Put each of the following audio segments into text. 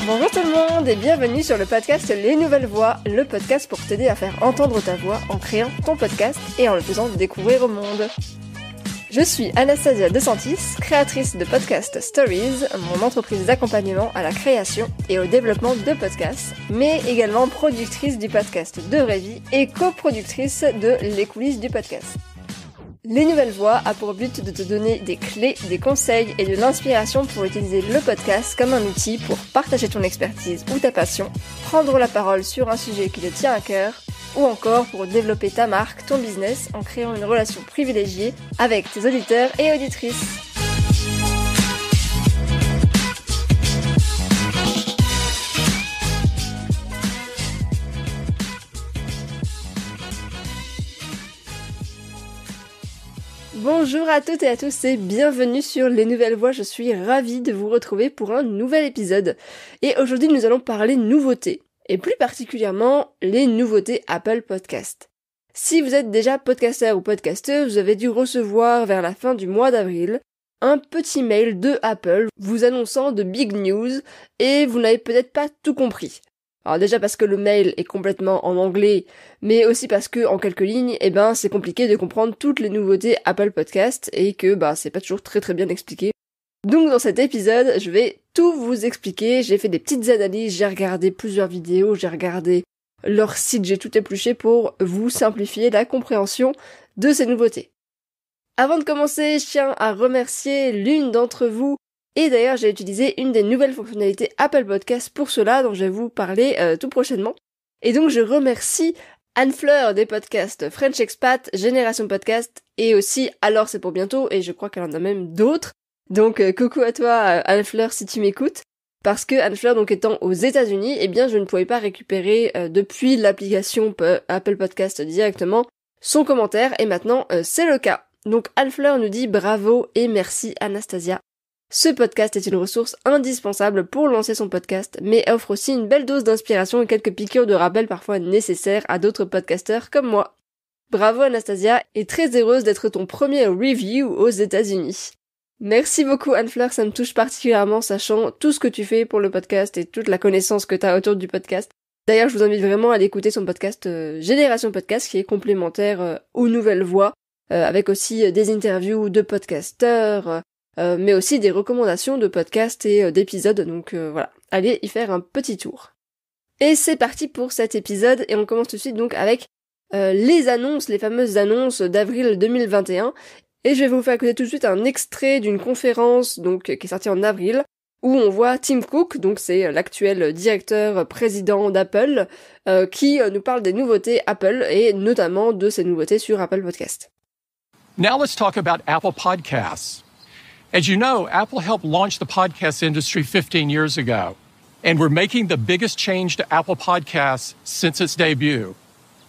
Bonjour tout le monde et bienvenue sur le podcast Les Nouvelles Voix, le podcast pour t'aider à faire entendre ta voix en créant ton podcast et en le faisant découvrir au monde. Je suis Anastasia De Santis, créatrice de Podcast Stories, mon entreprise d'accompagnement à la création et au développement de podcasts, mais également productrice du podcast De Vraie Vie et coproductrice de Les Coulisses du podcast. Les Nouvelles Voix a pour but de te donner des clés, des conseils et de l'inspiration pour utiliser le podcast comme un outil pour partager ton expertise ou ta passion, prendre la parole sur un sujet qui te tient à cœur, ou encore pour développer ta marque, ton business en créant une relation privilégiée avec tes auditeurs et auditrices. Bonjour à toutes et à tous et bienvenue sur Les Nouvelles Voix, je suis ravie de vous retrouver pour un nouvel épisode. Et aujourd'hui nous allons parler nouveautés, et plus particulièrement les nouveautés Apple Podcast. Si vous êtes déjà podcasteur ou podcasteuse, vous avez dû recevoir vers la fin du mois d'avril un petit mail de Apple vous annonçant de big news et vous n'avez peut-être pas tout compris. Alors déjà parce que le mail est complètement en anglais, mais aussi parce que en quelques lignes, c'est compliqué de comprendre toutes les nouveautés Apple Podcast et que c'est pas toujours très bien expliqué. Donc dans cet épisode, je vais tout vous expliquer, j'ai fait des petites analyses, j'ai regardé plusieurs vidéos, j'ai regardé leur site, j'ai tout épluché pour vous simplifier la compréhension de ces nouveautés. Avant de commencer, je tiens à remercier l'une d'entre vous. Et d'ailleurs, j'ai utilisé une des nouvelles fonctionnalités Apple Podcast pour cela, dont je vais vous parler tout prochainement. Et donc, je remercie Anne-Fleur des podcasts French Expat, Génération Podcast, et aussi Alors c'est pour bientôt, et je crois qu'elle en a même d'autres. Donc, coucou à toi, Anne-Fleur, si tu m'écoutes. Parce que Anne-Fleur, donc étant aux États-Unis, je ne pouvais pas récupérer depuis l'application Apple Podcast directement son commentaire, et maintenant, c'est le cas. Donc, Anne-Fleur nous dit bravo et merci Anastasia. Ce podcast est une ressource indispensable pour lancer son podcast, mais offre aussi une belle dose d'inspiration et quelques piqûres de rappel parfois nécessaires à d'autres podcasteurs comme moi. Bravo Anastasia, et très heureuse d'être ton premier review aux États-Unis. Merci beaucoup Anne-Fleur, ça me touche particulièrement sachant tout ce que tu fais pour le podcast et toute la connaissance que tu as autour du podcast. D'ailleurs, je vous invite vraiment à aller écouter son podcast Génération Podcast qui est complémentaire aux Nouvelles Voix, avec aussi des interviews de podcasteurs, mais aussi des recommandations de podcasts et d'épisodes, donc voilà, allez y faire un petit tour. Et c'est parti pour cet épisode, et on commence tout de suite donc avec les annonces, les fameuses annonces d'avril 2021, et je vais vous faire écouter tout de suite un extrait d'une conférence donc qui est sortie en avril, où on voit Tim Cook, donc c'est l'actuel directeur président d'Apple, qui nous parle des nouveautés Apple, et notamment de ces nouveautés sur Apple Podcast. Now let's talk about Apple Podcasts. As you know, Apple helped launch the podcast industry 15 years ago, and we're making the biggest change to Apple Podcasts since its debut.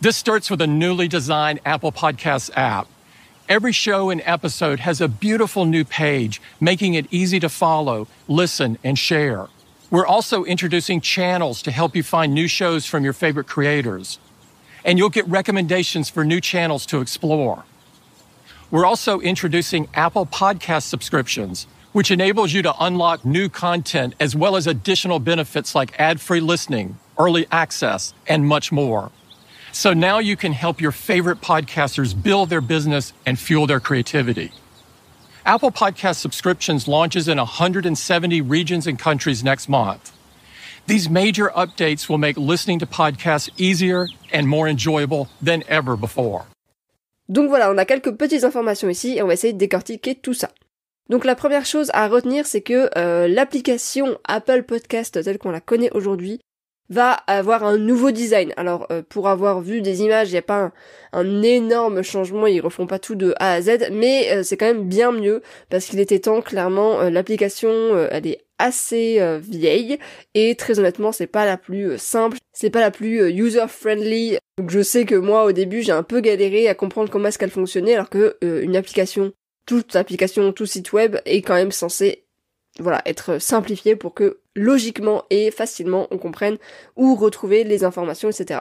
This starts with a newly designed Apple Podcasts app. Every show and episode has a beautiful new page, making it easy to follow, listen, and share. We're also introducing channels to help you find new shows from your favorite creators. And you'll get recommendations for new channels to explore. We're also introducing Apple Podcast subscriptions, which enables you to unlock new content as well as additional benefits like ad-free listening, early access, and much more. So now you can help your favorite podcasters build their business and fuel their creativity. Apple Podcast subscriptions launches in 170 regions and countries next month. These major updates will make listening to podcasts easier and more enjoyable than ever before. Donc voilà, on a quelques petites informations ici et on va essayer de décortiquer tout ça. Donc la première chose à retenir, c'est que l'application Apple Podcast telle qu'on la connaît aujourd'hui va avoir un nouveau design. Alors pour avoir vu des images, il n'y a pas un énorme changement, ils refont pas tout de A à Z, mais c'est quand même bien mieux parce qu'il était temps, clairement, l'application elle est assez vieille et très honnêtement c'est pas la plus simple, c'est pas la plus user-friendly. Donc je sais que moi au début j'ai un peu galéré à comprendre comment est-ce qu'elle fonctionnait alors que une application, tout site web est quand même censé être simplifié pour que logiquement et facilement on comprenne où retrouver les informations, etc.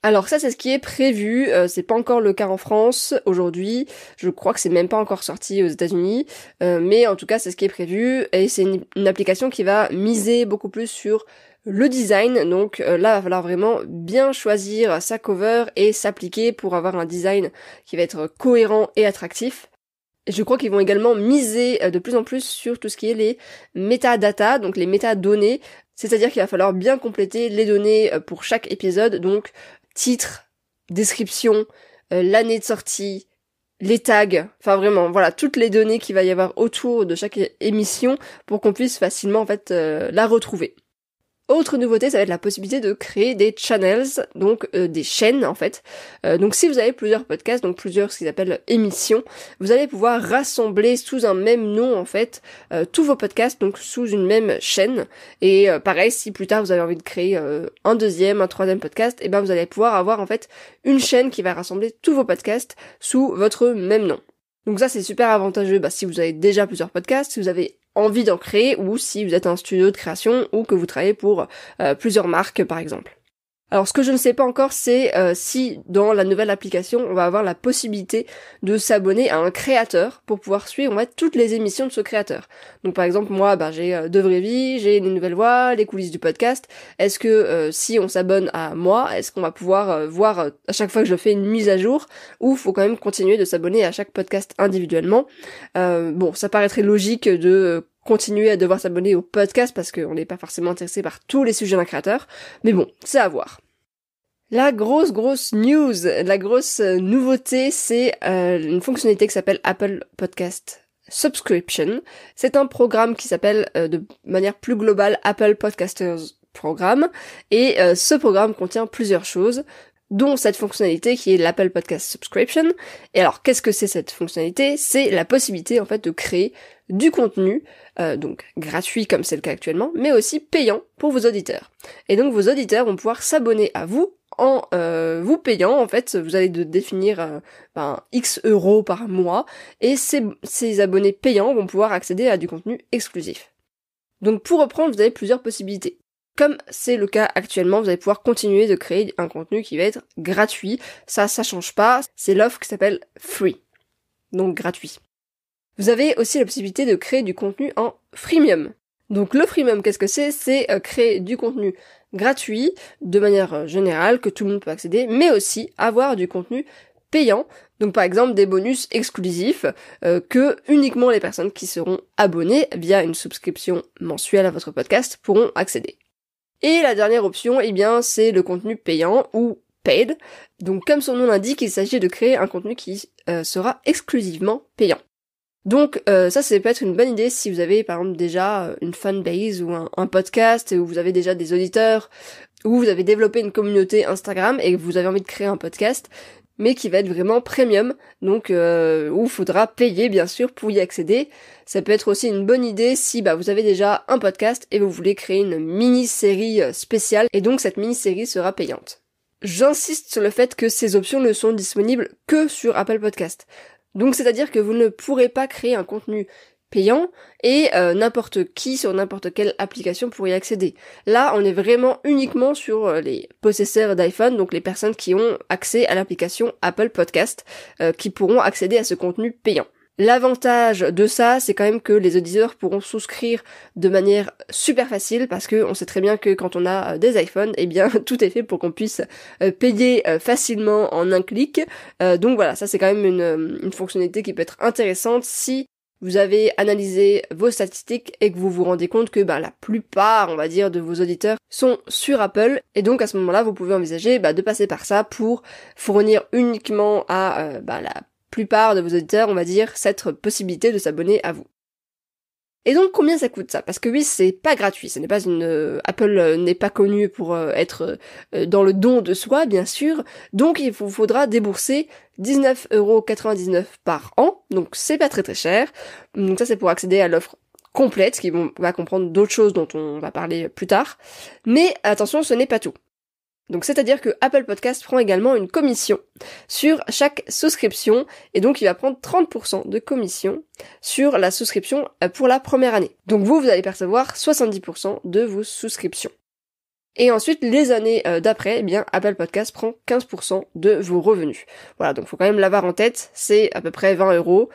Alors ça, c'est ce qui est prévu, c'est pas encore le cas en France aujourd'hui, je crois que c'est même pas encore sorti aux États-Unis, mais en tout cas c'est ce qui est prévu, et c'est une application qui va miser beaucoup plus sur le design, donc là il va falloir vraiment bien choisir sa cover et s'appliquer pour avoir un design qui va être cohérent et attractif. Et je crois qu'ils vont également miser de plus en plus sur tout ce qui est les métadata, donc les métadonnées, c'est-à-dire qu'il va falloir bien compléter les données pour chaque épisode, donc titre, description, l'année de sortie, les tags, enfin vraiment, voilà, toutes les données qu'il va y avoir autour de chaque émission pour qu'on puisse facilement en fait la retrouver. Autre nouveauté, ça va être la possibilité de créer des channels, donc des chaînes en fait. Donc si vous avez plusieurs podcasts, donc plusieurs ce qu'ils appellent émissions, vous allez pouvoir rassembler sous un même nom en fait tous vos podcasts, donc sous une même chaîne. Et pareil, si plus tard vous avez envie de créer un deuxième, un troisième podcast, et ben vous allez pouvoir avoir en fait une chaîne qui va rassembler tous vos podcasts sous votre même nom. Donc ça c'est super avantageux si vous avez déjà plusieurs podcasts, si vous avez envie d'en créer, ou si vous êtes un studio de création ou que vous travaillez pour plusieurs marques par exemple. Alors ce que je ne sais pas encore, c'est si dans la nouvelle application on va avoir la possibilité de s'abonner à un créateur pour pouvoir suivre en fait toutes les émissions de ce créateur. Donc par exemple moi j'ai De Vraie Vie, j'ai Les Nouvelles Voix, les coulisses du podcast. Est-ce que si on s'abonne à moi, est-ce qu'on va pouvoir voir à chaque fois que je fais une mise à jour, ou faut quand même continuer de s'abonner à chaque podcast individuellement. Bon, ça paraîtrait logique de continuer à devoir s'abonner au podcast parce qu'on n'est pas forcément intéressé par tous les sujets d'un créateur, mais bon, c'est à voir. La grosse news, la grosse nouveauté, c'est une fonctionnalité qui s'appelle Apple Podcast Subscription. C'est un programme qui s'appelle de manière plus globale Apple Podcasters Program, et ce programme contient plusieurs choses, dont cette fonctionnalité qui est l'Apple Podcast Subscription. Et alors, qu'est-ce que c'est cette fonctionnalité ? C'est la possibilité en fait de créer du contenu, donc gratuit comme c'est le cas actuellement, mais aussi payant pour vos auditeurs. Et donc vos auditeurs vont pouvoir s'abonner à vous en vous payant. En fait, vous allez définir X euros par mois, et ces abonnés payants vont pouvoir accéder à du contenu exclusif. Donc pour reprendre, vous avez plusieurs possibilités. Comme c'est le cas actuellement, vous allez pouvoir continuer de créer un contenu qui va être gratuit. Ça change pas. C'est l'offre qui s'appelle Free. Donc gratuit. Vous avez aussi la possibilité de créer du contenu en freemium. Donc le freemium, qu'est-ce que c'est ? C'est créer du contenu gratuit de manière générale, que tout le monde peut accéder, mais aussi avoir du contenu payant. Donc par exemple des bonus exclusifs que uniquement les personnes qui seront abonnées via une souscription mensuelle à votre podcast pourront accéder. Et la dernière option, c'est le contenu payant ou paid. Donc comme son nom l'indique, il s'agit de créer un contenu qui sera exclusivement payant. Donc ça peut être une bonne idée si vous avez par exemple déjà une fanbase ou un podcast, où vous avez déjà des auditeurs, ou vous avez développé une communauté Instagram et que vous avez envie de créer un podcast, mais qui va être vraiment premium, donc où il faudra payer bien sûr pour y accéder. Ça peut être aussi une bonne idée si vous avez déjà un podcast et vous voulez créer une mini-série spéciale, et donc cette mini-série sera payante. J'insiste sur le fait que ces options ne sont disponibles que sur Apple Podcast. Donc c'est-à-dire que vous ne pourrez pas créer un contenu payant et n'importe qui sur n'importe quelle application pourrait y accéder. Là, on est vraiment uniquement sur les possesseurs d'iPhone, donc les personnes qui ont accès à l'application Apple Podcast, qui pourront accéder à ce contenu payant. L'avantage de ça, c'est quand même que les auditeurs pourront souscrire de manière super facile, parce que on sait très bien que quand on a des iPhones, tout est fait pour qu'on puisse payer facilement en un clic. Donc voilà, ça c'est quand même une fonctionnalité qui peut être intéressante si vous avez analysé vos statistiques et que vous vous rendez compte que la plupart, on va dire, de vos auditeurs sont sur Apple, et donc à ce moment-là, vous pouvez envisager de passer par ça pour fournir uniquement à la plupart de vos auditeurs, on va dire, cette possibilité de s'abonner à vous. Et donc combien ça coûte ça ? Parce que oui, c'est pas gratuit, ce n'est pas Apple n'est pas connu pour être dans le don de soi, bien sûr, donc il vous faudra débourser 19,99€ par an, donc c'est pas très très cher. Donc ça c'est pour accéder à l'offre complète, qui va comprendre d'autres choses dont on va parler plus tard. Mais attention, ce n'est pas tout. Donc c'est-à-dire que Apple Podcast prend également une commission sur chaque souscription, et donc il va prendre 30% de commission sur la souscription pour la première année. Donc vous allez percevoir 70% de vos souscriptions. Et ensuite, les années d'après, eh bien, Apple Podcast prend 15% de vos revenus. Voilà, donc faut quand même l'avoir en tête, c'est à peu près 20€,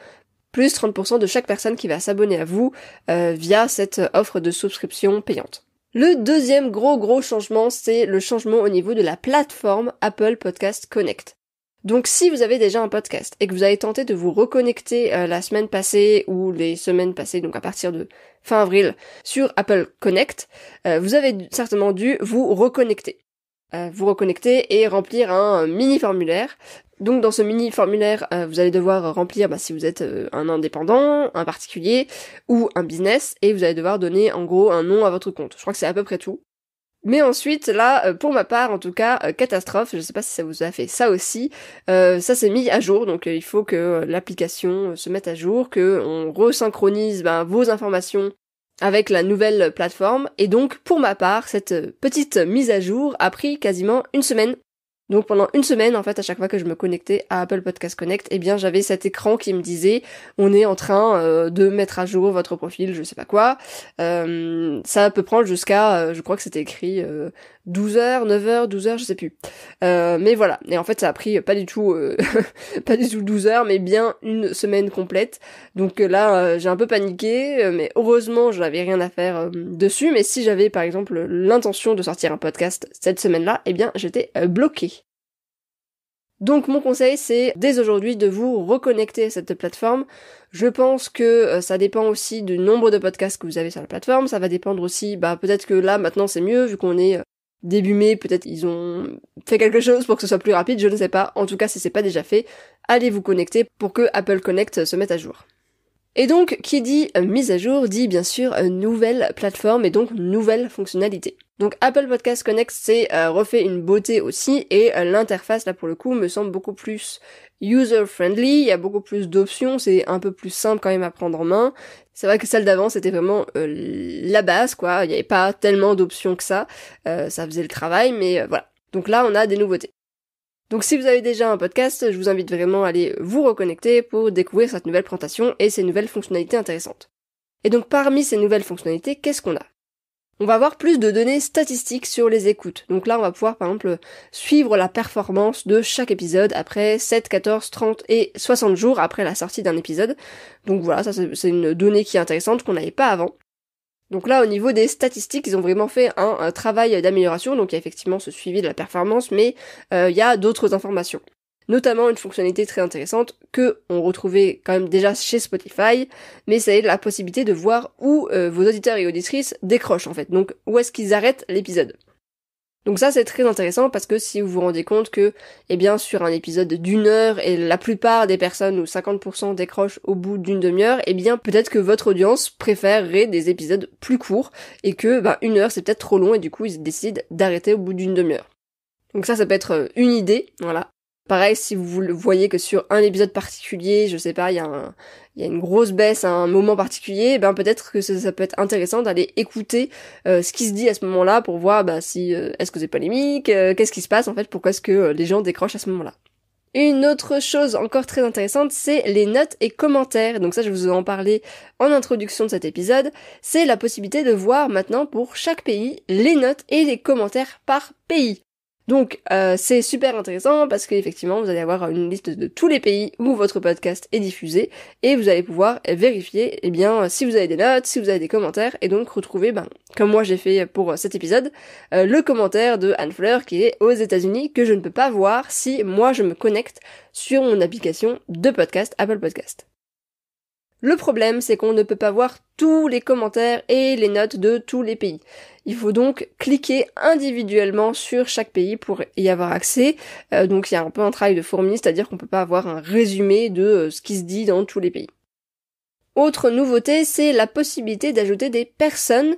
plus 30% de chaque personne qui va s'abonner à vous via cette offre de souscription payante. Le deuxième gros changement, c'est le changement au niveau de la plateforme Apple Podcast Connect. Donc si vous avez déjà un podcast et que vous avez tenté de vous reconnecter la semaine passée ou les semaines passées, donc à partir de fin avril, sur Apple Connect, vous avez certainement dû vous reconnecter. Et remplir un mini formulaire. Donc dans ce mini formulaire, vous allez devoir remplir si vous êtes un indépendant, un particulier ou un business, et vous allez devoir donner en gros un nom à votre compte. Je crois que c'est à peu près tout. Mais ensuite, là, pour ma part, en tout cas, catastrophe, je sais pas si ça vous a fait ça aussi, ça s'est mis à jour, donc il faut que l'application se mette à jour, que on resynchronise vos informations avec la nouvelle plateforme, et donc, pour ma part, cette petite mise à jour a pris quasiment une semaine. Donc pendant une semaine, en fait, à chaque fois que je me connectais à Apple Podcast Connect, eh bien j'avais cet écran qui me disait on est en train de mettre à jour votre profil, je sais pas quoi. Ça peut prendre jusqu'à, je crois que c'était écrit 12h, 9h, 12h, je sais plus. Mais voilà. Et en fait, ça a pris pas du tout 12 heures, mais bien une semaine complète. Donc là, j'ai un peu paniqué, mais heureusement, je n'avais rien à faire dessus. Mais si j'avais, par exemple, l'intention de sortir un podcast cette semaine-là, eh bien, j'étais bloquée. Donc mon conseil, c'est dès aujourd'hui de vous reconnecter à cette plateforme. Je pense que ça dépend aussi du nombre de podcasts que vous avez sur la plateforme. Ça va dépendre aussi, peut-être que là, maintenant, c'est mieux, vu qu'on est début mai, peut-être ils ont fait quelque chose pour que ce soit plus rapide, je ne sais pas. En tout cas, si c'est pas déjà fait, allez vous connecter pour que Apple Connect se mette à jour. Et donc, qui dit mise à jour, dit bien sûr nouvelle plateforme et donc nouvelle fonctionnalité. Donc Apple Podcast Connect s'est refait une beauté aussi, et l'interface là pour le coup me semble beaucoup plus user-friendly, il y a beaucoup plus d'options, c'est un peu plus simple quand même à prendre en main. C'est vrai que celle d'avant c'était vraiment la base quoi, il n'y avait pas tellement d'options que ça faisait le travail, mais voilà. Donc là on a des nouveautés. Donc si vous avez déjà un podcast, je vous invite vraiment à aller vous reconnecter pour découvrir cette nouvelle présentation et ces nouvelles fonctionnalités intéressantes. Et donc parmi ces nouvelles fonctionnalités, qu'est-ce qu'on a ? On va avoir plus de données statistiques sur les écoutes. Donc là, on va pouvoir par exemple suivre la performance de chaque épisode après 7, 14, 30 et 60 jours après la sortie d'un épisode. Donc voilà, ça c'est une donnée qui est intéressante qu'on n'avait pas avant. Donc là, au niveau des statistiques, ils ont vraiment fait un travail d'amélioration. Donc il y a effectivement ce suivi de la performance, mais il y a d'autres informations. Notamment une fonctionnalité très intéressante que on retrouvait quand même déjà chez Spotify, mais c'est la possibilité de voir où vos auditeurs et auditrices décrochent en fait. Donc où est-ce qu'ils arrêtent l'épisode. Donc ça c'est très intéressant parce que si vous vous rendez compte que, sur un épisode d'une heure et la plupart des personnes ou 50% décrochent au bout d'une demi-heure, peut-être que votre audience préférerait des épisodes plus courts et que une heure c'est peut-être trop long et du coup ils décident d'arrêter au bout d'une demi-heure. Donc ça peut être une idée, voilà. Pareil, si vous voyez que sur un épisode particulier, je sais pas, il y a une grosse baisse à un moment particulier, peut-être que ça peut être intéressant d'aller écouter ce qui se dit à ce moment-là pour voir si est-ce que c'est polémique, qu'est-ce qui se passe en fait, pourquoi est-ce que les gens décrochent à ce moment-là. Une autre chose encore très intéressante, c'est les notes et commentaires. Donc ça, je vous en parlais en introduction de cet épisode. C'est la possibilité de voir maintenant pour chaque pays les notes et les commentaires par pays. Donc c'est super intéressant parce qu'effectivement vous allez avoir une liste de tous les pays où votre podcast est diffusé et vous allez pouvoir vérifier si vous avez des notes, si vous avez des commentaires et donc retrouver, comme moi j'ai fait pour cet épisode, le commentaire de Anne Fleur qui est aux États-Unis que je ne peux pas voir si moi je me connecte sur mon application de podcast Apple Podcast. Le problème, c'est qu'on ne peut pas voir tous les commentaires et les notes de tous les pays. Il faut donc cliquer individuellement sur chaque pays pour y avoir accès. Donc il y a un peu un travail de fourmi, c'est-à-dire qu'on peut pas avoir un résumé de ce qui se dit dans tous les pays. Autre nouveauté, c'est la possibilité d'ajouter des personnes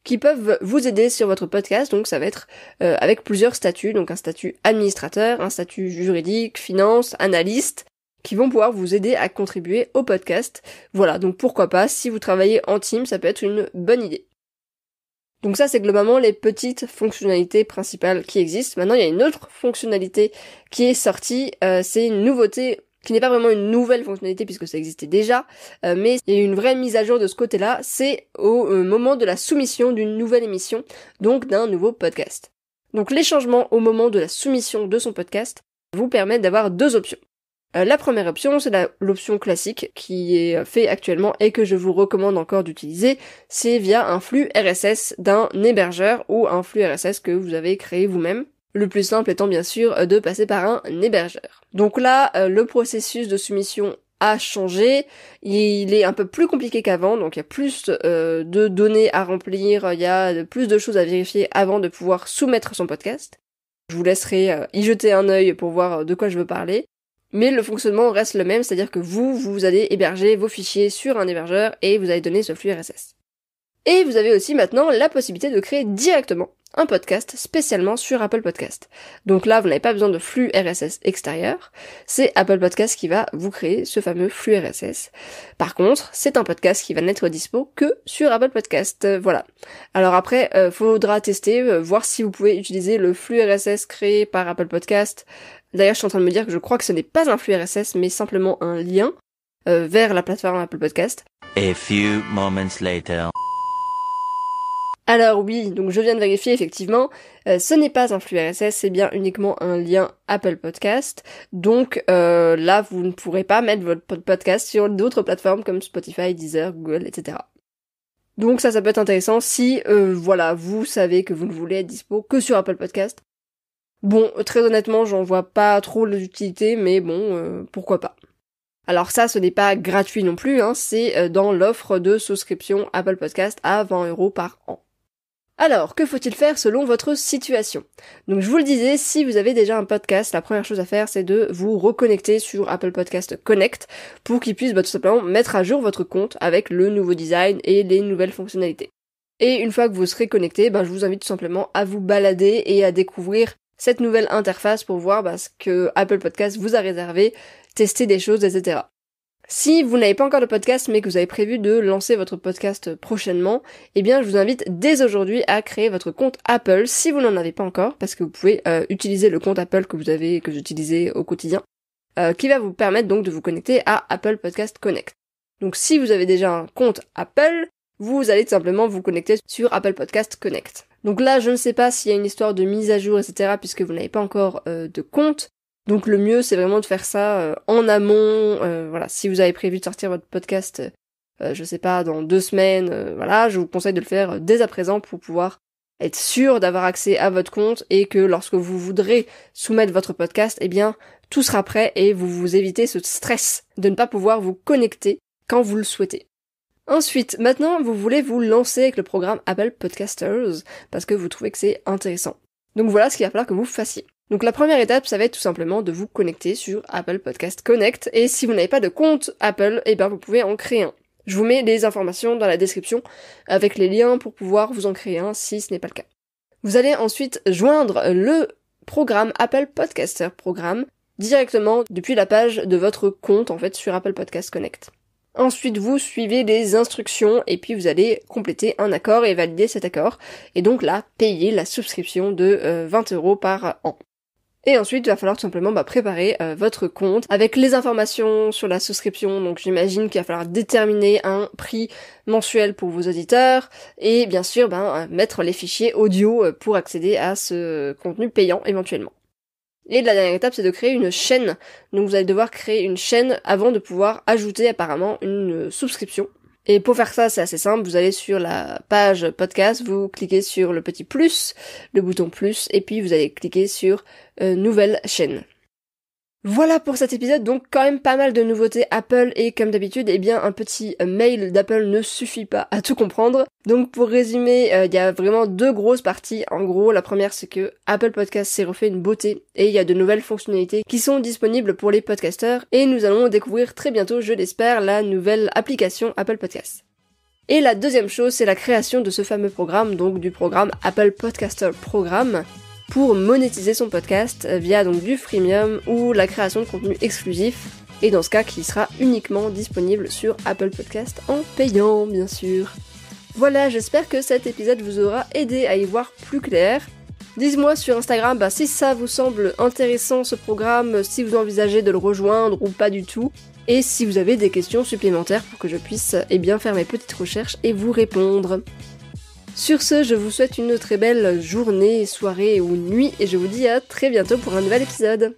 qui peuvent vous aider sur votre podcast. Donc ça va être avec plusieurs statuts, donc un statut administrateur, un statut juridique, finance, analyste, qui vont pouvoir vous aider à contribuer au podcast. Voilà, donc pourquoi pas, si vous travaillez en team, ça peut être une bonne idée. Donc ça, c'est globalement les petites fonctionnalités principales qui existent. Maintenant, il y a une autre fonctionnalité qui est sortie, c'est une nouveauté qui n'est pas vraiment une nouvelle fonctionnalité puisque ça existait déjà, mais il y a une vraie mise à jour de ce côté-là, c'est au moment de la soumission d'une nouvelle émission, donc d'un nouveau podcast. Donc les changements au moment de la soumission de son podcast vous permettent d'avoir 2 options. La première option, c'est l'option classique qui est fait actuellement et que je vous recommande encore d'utiliser, c'est via un flux RSS d'un hébergeur ou un flux RSS que vous avez créé vous-même. Le plus simple étant bien sûr de passer par un hébergeur. Donc là, le processus de soumission a changé, il est un peu plus compliqué qu'avant, donc il y a plus de données à remplir, il y a plus de choses à vérifier avant de pouvoir soumettre son podcast. Je vous laisserai y jeter un œil pour voir de quoi je veux parler. Mais le fonctionnement reste le même, c'est-à-dire que vous allez héberger vos fichiers sur un hébergeur et vous allez donner ce flux RSS. Et vous avez aussi maintenant la possibilité de créer directement un podcast spécialement sur Apple Podcast. Donc là, vous n'avez pas besoin de flux RSS extérieur, c'est Apple Podcast qui va vous créer ce fameux flux RSS. Par contre, c'est un podcast qui va n'être dispo que sur Apple Podcast, voilà. Alors après, faudra tester, voir si vous pouvez utiliser le flux RSS créé par Apple Podcast. D'ailleurs, je suis en train de me dire que je crois que ce n'est pas un flux RSS, mais simplement un lien vers la plateforme Apple Podcast. A few moments later. Alors oui, donc je viens de vérifier effectivement, ce n'est pas un flux RSS, c'est bien uniquement un lien Apple Podcast. Donc là, vous ne pourrez pas mettre votre podcast sur d'autres plateformes comme Spotify, Deezer, Google, etc. Donc ça peut être intéressant si, vous savez que vous ne voulez être dispo que sur Apple Podcast. Bon, très honnêtement, j'en vois pas trop l'utilité, mais bon, pourquoi pas. Alors ça, ce n'est pas gratuit non plus, c'est dans l'offre de souscription Apple Podcast à 20€ par an. Alors, que faut-il faire selon votre situation? Donc je vous le disais, si vous avez déjà un podcast, la première chose à faire c'est de vous reconnecter sur Apple Podcast Connect pour qu'il puisse tout simplement mettre à jour votre compte avec le nouveau design et les nouvelles fonctionnalités. Et une fois que vous serez connecté, je vous invite tout simplement à vous balader et à découvrir cette nouvelle interface pour voir ce que Apple Podcast vous a réservé, tester des choses, etc. Si vous n'avez pas encore de podcast mais que vous avez prévu de lancer votre podcast prochainement, je vous invite dès aujourd'hui à créer votre compte Apple si vous n'en avez pas encore, parce que vous pouvez utiliser le compte Apple que j'utilisais au quotidien, qui va vous permettre donc de vous connecter à Apple Podcast Connect. Donc si vous avez déjà un compte Apple, vous allez tout simplement vous connecter sur Apple Podcast Connect. Donc là, je ne sais pas s'il y a une histoire de mise à jour, etc., puisque vous n'avez pas encore de compte. Donc le mieux, c'est vraiment de faire ça en amont. Si vous avez prévu de sortir votre podcast, je sais pas, dans 2 semaines, je vous conseille de le faire dès à présent pour pouvoir être sûr d'avoir accès à votre compte et que lorsque vous voudrez soumettre votre podcast, tout sera prêt et vous vous évitez ce stress de ne pas pouvoir vous connecter quand vous le souhaitez. Ensuite, maintenant, vous voulez vous lancer avec le programme Apple Podcasters parce que vous trouvez que c'est intéressant. Donc voilà ce qu'il va falloir que vous fassiez. Donc la première étape, ça va être tout simplement de vous connecter sur Apple Podcast Connect, et si vous n'avez pas de compte Apple, vous pouvez en créer un. Je vous mets les informations dans la description avec les liens pour pouvoir vous en créer un si ce n'est pas le cas. Vous allez ensuite joindre le programme Apple Podcaster Programme directement depuis la page de votre compte sur Apple Podcast Connect. Ensuite, vous suivez les instructions et puis vous allez compléter un accord et valider cet accord, et donc là, payer la souscription de 20€ par an. Et ensuite, il va falloir tout simplement préparer votre compte avec les informations sur la souscription. Donc j'imagine qu'il va falloir déterminer un prix mensuel pour vos auditeurs et bien sûr mettre les fichiers audio pour accéder à ce contenu payant éventuellement. Et la dernière étape, c'est de créer une chaîne. Donc vous allez devoir créer une chaîne avant de pouvoir ajouter apparemment une souscription. Et pour faire ça, c'est assez simple, vous allez sur la page podcast, vous cliquez sur le petit plus, le bouton plus, et puis vous allez cliquer sur nouvelle chaîne. Voilà pour cet épisode, donc quand même pas mal de nouveautés Apple, et comme d'habitude, un petit mail d'Apple ne suffit pas à tout comprendre. Donc pour résumer, il y a vraiment 2 grosses parties. En gros, la première c'est que Apple Podcast s'est refait une beauté, et il y a de nouvelles fonctionnalités qui sont disponibles pour les podcasteurs, et nous allons découvrir très bientôt, je l'espère, la nouvelle application Apple Podcast. Et la deuxième chose, c'est la création de ce fameux programme, donc du programme Apple Podcaster Programme, pour monétiser son podcast via donc du freemium ou la création de contenu exclusif, et dans ce cas qui sera uniquement disponible sur Apple Podcast en payant bien sûr. Voilà, j'espère que cet épisode vous aura aidé à y voir plus clair. Dites-moi sur Instagram si ça vous semble intéressant ce programme, si vous envisagez de le rejoindre ou pas du tout, et si vous avez des questions supplémentaires pour que je puisse faire mes petites recherches et vous répondre. Sur ce, je vous souhaite une très belle journée, soirée ou nuit, et je vous dis à très bientôt pour un nouvel épisode.